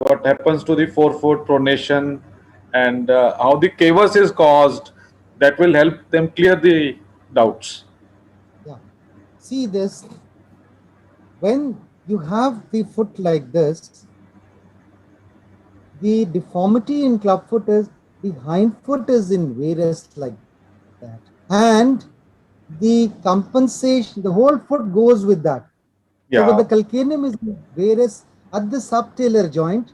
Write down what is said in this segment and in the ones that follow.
what happens to the forefoot pronation, and how the cavus is caused. That will help them clear the doubts. Yeah. See this, when you have the foot like this, the deformity in clubfoot is the hind foot is in varus like that. And the compensation, the whole foot goes with that. So when Yeah, the calcaneum is in varus at the subtalar joint,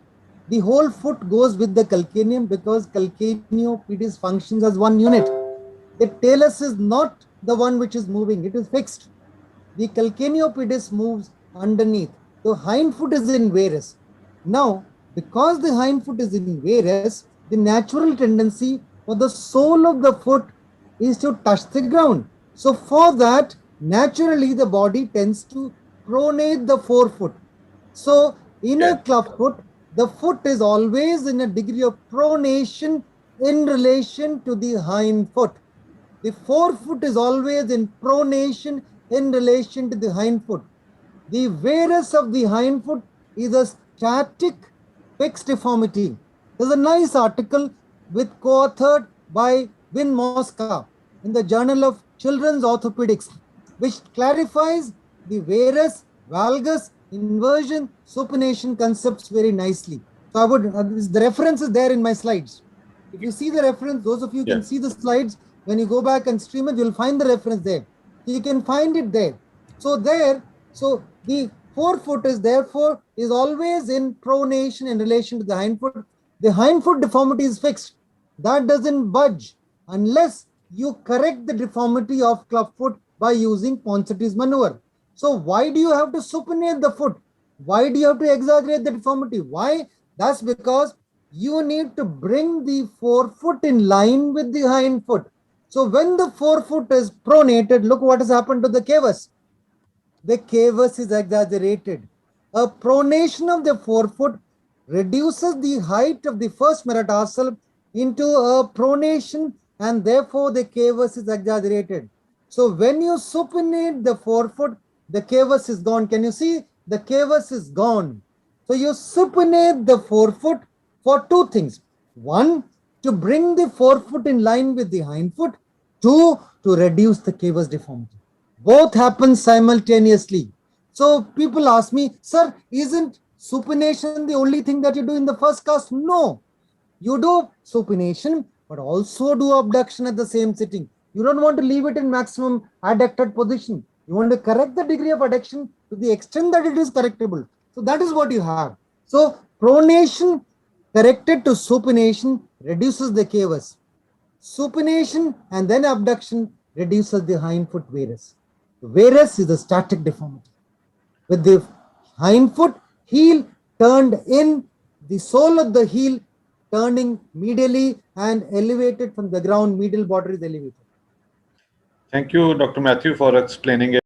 the whole foot goes with the calcaneum because calcaneopedis functions as one unit. The talus is not the one which is moving, it is fixed. The calcaneopedis moves underneath. The hind foot is in varus. Now, because the hind foot is in varus, the natural tendency for the sole of the foot is to touch the ground. So, for that, naturally the body tends to pronate the forefoot. So, in yeah, a club foot, the foot is always in a degree of pronation in relation to the hind foot. The forefoot is always in pronation in relation to the hind foot. The varus of the hind foot is a static fixed deformity. There's a nice article with co-authored by Win Mosca in the Journal of Children's Orthopedics, which clarifies the varus, valgus, inversion, supination concepts very nicely. So I would, the reference is there in my slides. If you see the reference, those of you yeah. can see the slides. When you go back and stream it, you'll find the reference there. So you can find it there. So there, so the forefoot is therefore is always in pronation in relation to the hind foot. The hind foot deformity is fixed. That doesn't budge unless you correct the deformity of clubfoot by using Ponseti's maneuver. So why do you have to supinate the foot? Why do you have to exaggerate the deformity? Why? That's because you need to bring the forefoot in line with the hind foot. So when the forefoot is pronated, look what has happened to the cavus. The cavus is exaggerated. A pronation of the forefoot reduces the height of the first metatarsal into a pronation, and therefore the cavus is exaggerated. So when you supinate the forefoot, the cavus is gone. Can you see? The cavus is gone. So you supinate the forefoot for two things. One, to bring the forefoot in line with the hind foot. Two, to reduce the cavus deformity. Both happen simultaneously. So people ask me, sir, isn't supination the only thing that you do in the first cast? No. You do supination, but also do abduction at the same sitting. You don't want to leave it in maximum adducted position. You want to correct the degree of adduction to the extent that it is correctable. So that is what you have. So pronation corrected to supination reduces the cavus. Supination and then abduction reduces the hind foot varus. The varus is a static deformity. With the hind foot heel turned in, the sole of the heel turning medially and elevated from the ground, medial border is elevated. Thank you, Dr. Matthew, for explaining